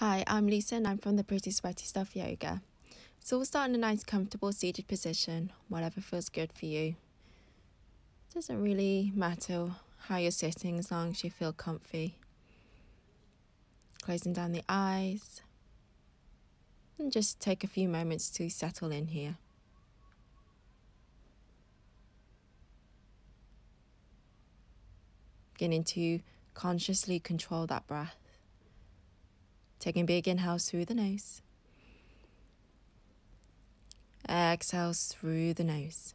Hi, I'm Lisa and I'm from the Pretty Sweaty Stuff Yoga. So we'll start in a nice comfortable seated position, whatever feels good for you. It doesn't really matter how you're sitting as long as you feel comfy. Closing down the eyes and just take a few moments to settle in here. Beginning to consciously control that breath. Taking big inhales through the nose. Exhales through the nose.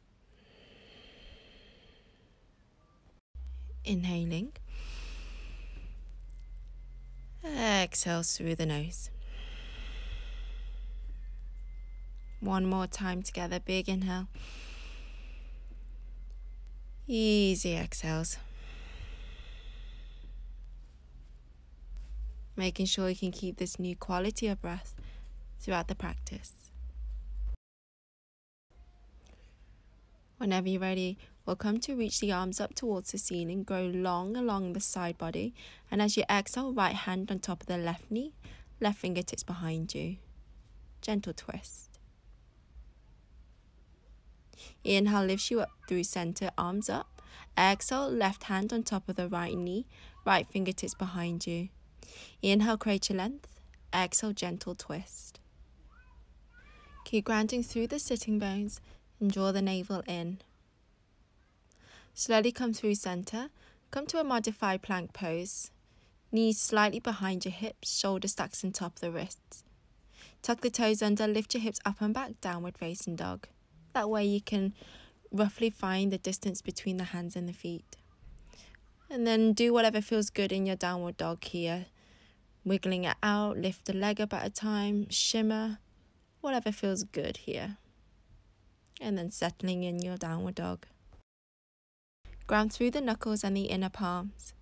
Inhaling. Exhales through the nose. One more time together. Big inhale. Easy exhales. Making sure you can keep this new quality of breath throughout the practice. Whenever you're ready, we'll come to reach the arms up towards the ceiling, grow long along the side body, and as you exhale, right hand on top of the left knee, left fingertips behind you. Gentle twist. Inhale lifts you up through center, arms up. Exhale, left hand on top of the right knee, right fingertips behind you. Inhale, create your length. Exhale, gentle twist. Keep grounding through the sitting bones and draw the navel in. Slowly come through center. Come to a modified plank pose. Knees slightly behind your hips, shoulder stacks on top of the wrists. Tuck the toes under, lift your hips up and back, downward facing dog. That way you can roughly find the distance between the hands and the feet. And then do whatever feels good in your downward dog here. Wiggling it out, lift a leg up at a time, shimmer, whatever feels good here. And then settling in your downward dog. Ground through the knuckles and the inner palms.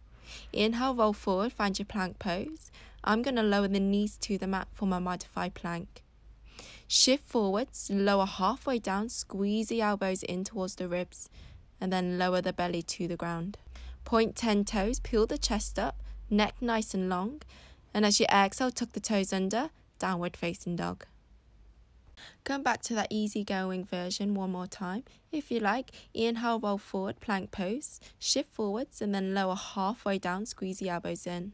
Inhale, roll forward, find your plank pose. I'm going to lower the knees to the mat for my modified plank. Shift forwards, lower halfway down, squeeze the elbows in towards the ribs, and then lower the belly to the ground. Point 10 toes, peel the chest up, neck nice and long, and as you exhale, tuck the toes under, downward facing dog. Come back to that easygoing version one more time. If you like, inhale, roll forward, plank pose, shift forwards, and then lower halfway down, squeeze the elbows in.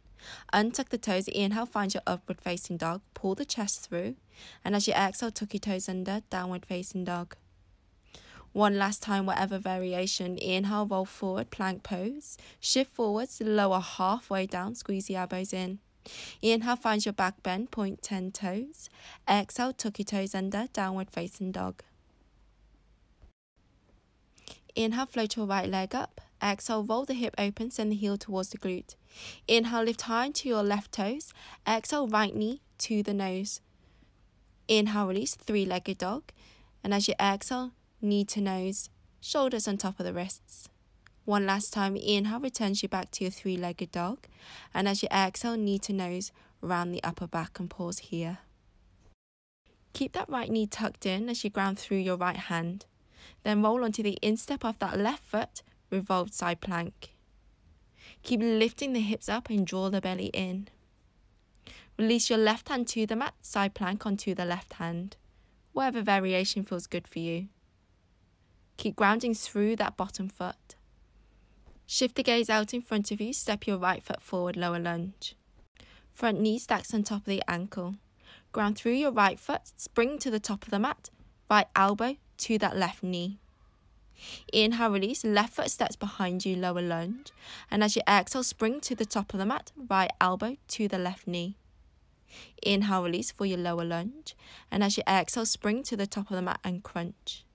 Untuck the toes, inhale, find your upward facing dog, pull the chest through, and as you exhale, tuck your toes under, downward facing dog. One last time, whatever variation, inhale, roll forward, plank pose, shift forwards, lower halfway down, squeeze the elbows in. Inhale, find your back bend, point 10 toes. Exhale, tuck your toes under, downward facing dog. Inhale, float your right leg up. Exhale, roll the hip open, send the heel towards the glute. Inhale, lift high into your left toes. Exhale, right knee to the nose. Inhale, release, three-legged dog. And as you exhale, knee to nose, shoulders on top of the wrists. One last time, inhale, returns you back to your three-legged dog. And as you exhale, knee to nose, round the upper back and pause here. Keep that right knee tucked in as you ground through your right hand. Then roll onto the instep of that left foot, revolved side plank. Keep lifting the hips up and draw the belly in. Release your left hand to the mat, side plank onto the left hand. Whatever variation feels good for you. Keep grounding through that bottom foot. Shift the gaze out in front of you, step your right foot forward, lower lunge. Front knee stacks on top of the ankle. Ground through your right foot, spring to the top of the mat, right elbow to that left knee. Inhale, release, left foot steps behind you, lower lunge. And as you exhale, spring to the top of the mat, right elbow to the left knee. Inhale, release for your lower lunge. And as you exhale, spring to the top of the mat and crunch.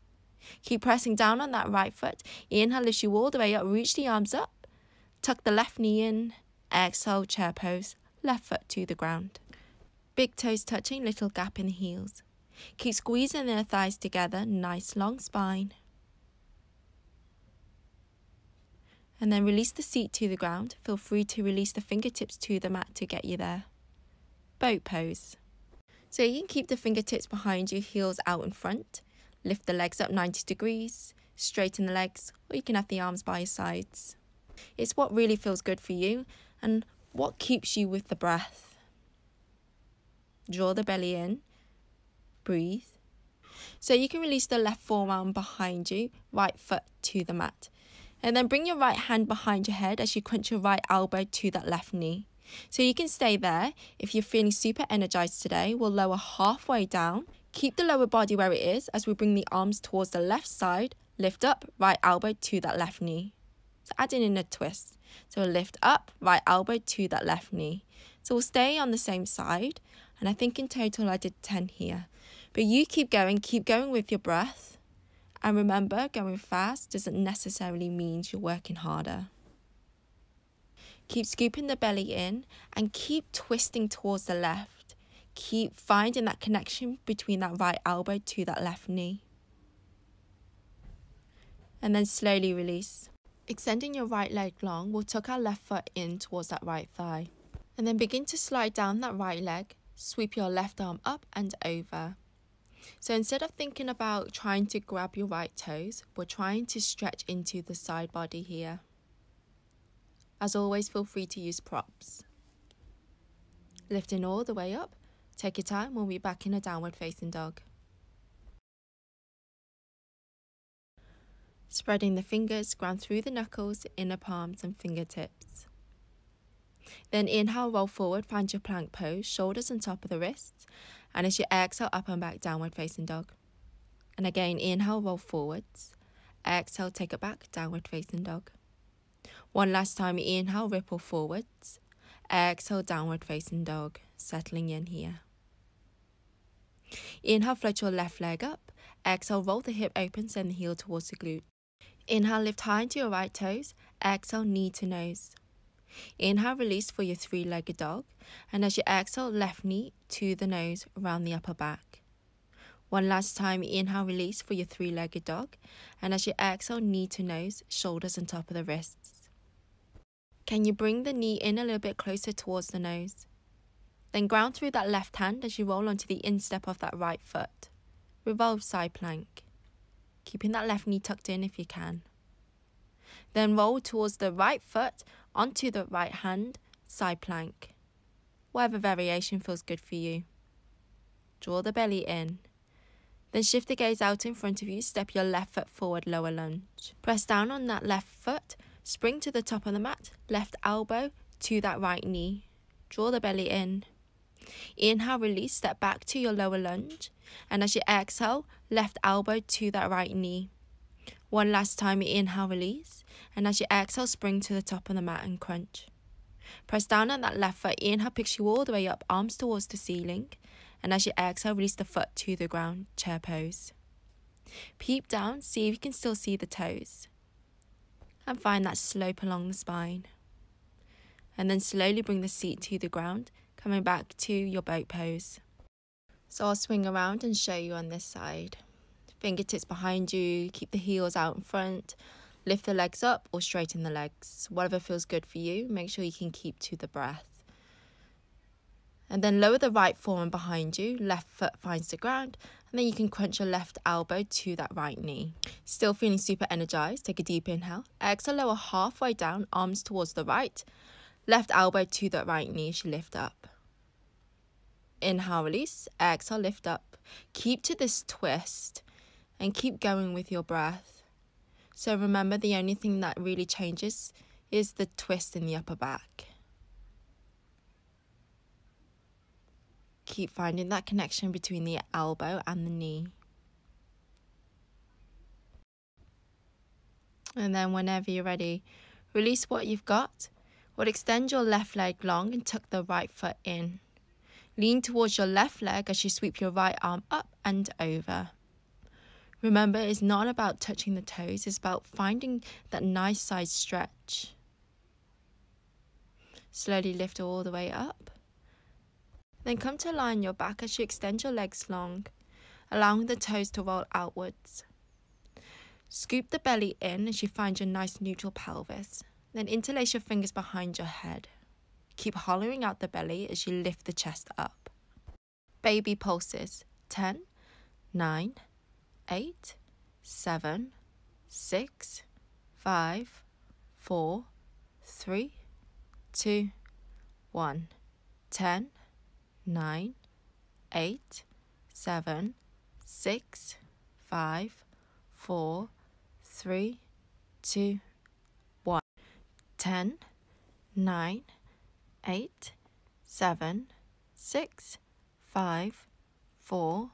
Keep pressing down on that right foot. Inhale, lift you all the way up, reach the arms up. Tuck the left knee in. Exhale, chair pose, left foot to the ground. Big toes touching, little gap in the heels. Keep squeezing the thighs together, nice long spine. And then release the seat to the ground. Feel free to release the fingertips to the mat to get you there. Boat pose. So you can keep the fingertips behind you, heels out in front. Lift the legs up 90 degrees, straighten the legs, or you can have the arms by your sides. It's what really feels good for you and what keeps you with the breath. Draw the belly in. Breathe. So you can release the left forearm behind you, right foot to the mat. And then bring your right hand behind your head as you crunch your right elbow to that left knee. So you can stay there. If you're feeling super energized today, we'll lower halfway down. Keep the lower body where it is as we bring the arms towards the left side. Lift up, right elbow to that left knee. So adding in a twist. So lift up, right elbow to that left knee. So we'll stay on the same side. And I think in total I did 10 here. But you keep going with your breath. And remember, going fast doesn't necessarily mean you're working harder. Keep scooping the belly in and keep twisting towards the left. Keep finding that connection between that right elbow to that left knee. And then slowly release. Extending your right leg long, we'll tuck our left foot in towards that right thigh. And then begin to slide down that right leg. Sweep your left arm up and over. So instead of thinking about trying to grab your right toes, we're trying to stretch into the side body here. As always, feel free to use props. Lifting all the way up. Take your time, we'll be back in a downward facing dog. Spreading the fingers, ground through the knuckles, inner palms and fingertips. Then inhale, roll forward, find your plank pose, shoulders on top of the wrists. And as you exhale, up and back, downward facing dog. And again, inhale, roll forwards. Exhale, take it back, downward facing dog. One last time, inhale, ripple forwards. Exhale, downward facing dog, settling in here. Inhale, float your left leg up. Exhale, roll the hip open, send the heel towards the glute. Inhale, lift high into your right toes. Exhale, knee to nose. Inhale, release for your three-legged dog. And as you exhale, left knee to the nose, around the upper back. One last time, inhale, release for your three-legged dog. And as you exhale, knee to nose, shoulders on top of the wrists. Can you bring the knee in a little bit closer towards the nose? Then ground through that left hand as you roll onto the instep of that right foot. Revolve side plank. Keeping that left knee tucked in if you can. Then roll towards the right foot onto the right hand, side plank. Whatever variation feels good for you. Draw the belly in. Then shift the gaze out in front of you, step your left foot forward, lower lunge. Press down on that left foot, spring to the top of the mat, left elbow to that right knee. Draw the belly in. Inhale, release, step back to your lower lunge. And as you exhale, left elbow to that right knee. One last time, inhale, release. And as you exhale, spring to the top of the mat and crunch. Press down on that left foot. Inhale, picks you all the way up, arms towards the ceiling. And as you exhale, release the foot to the ground, chair pose. Peep down, see if you can still see the toes. And find that slope along the spine. And then slowly bring the seat to the ground, coming back to your boat pose. So I'll swing around and show you on this side. Fingertips behind you, keep the heels out in front. Lift the legs up or straighten the legs. Whatever feels good for you, make sure you can keep to the breath. And then lower the right forearm behind you, left foot finds the ground, and then you can crunch your left elbow to that right knee. Still feeling super energized, take a deep inhale. Exhale, lower halfway down, arms towards the right, left elbow to that right knee as you lift up. Inhale, release, exhale, lift up. Keep to this twist and keep going with your breath. So remember, the only thing that really changes is the twist in the upper back. Keep finding that connection between the elbow and the knee. And then whenever you're ready, release what you've got. Or extend your left leg long and tuck the right foot in. Lean towards your left leg as you sweep your right arm up and over. Remember, it's not about touching the toes, it's about finding that nice side stretch. Slowly lift all the way up. Then come to lie on your back as you extend your legs long, allowing the toes to roll outwards. Scoop the belly in as you find your nice neutral pelvis. Then interlace your fingers behind your head. Keep hollowing out the belly as you lift the chest up. Baby pulses. 10, 9, 8, 7, 6, 5, 4, 3, 2, 1. 10, 9, 8, 7, 6, 5, 4, 3, 2, 1. 10, 9, 8, 7, 6, 5, 4,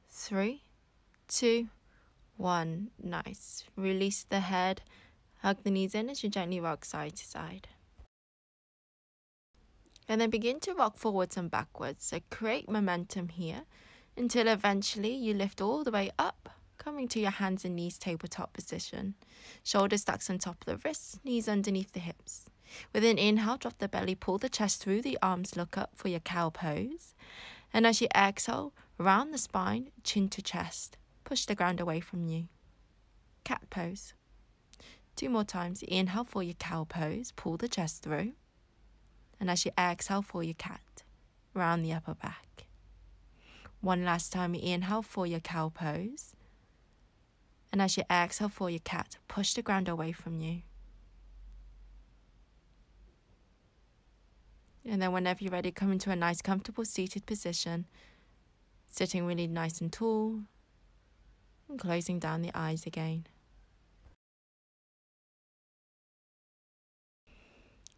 3, 2, 1. Nice. Release the head. Hug the knees in as you gently rock side to side. And then begin to rock forwards and backwards. So create momentum here until eventually you lift all the way up, coming to your hands and knees tabletop position. Shoulders stacked on top of the wrists, knees underneath the hips. With an inhale, drop the belly, pull the chest through the arms, look up for your cow pose. And as you exhale, round the spine, chin to chest. Push the ground away from you. Cat pose. 2 more times. Inhale for your cow pose, pull the chest through. And as you exhale for your cat, round the upper back. One last time, inhale for your cow pose. And as you exhale for your cat, push the ground away from you. And then whenever you're ready, come into a nice comfortable seated position, sitting really nice and tall, and closing down the eyes again.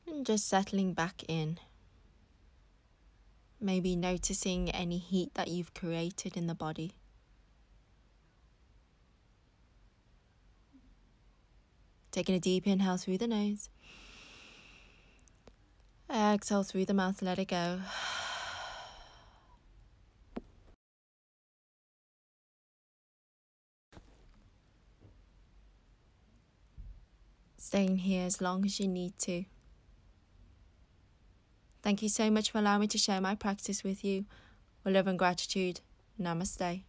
And just settling back in. Maybe noticing any heat that you've created in the body. Taking a deep inhale through the nose. Exhale through the mouth, let it go. Staying here as long as you need to. Thank you so much for allowing me to share my practice with you. With love and gratitude. Namaste.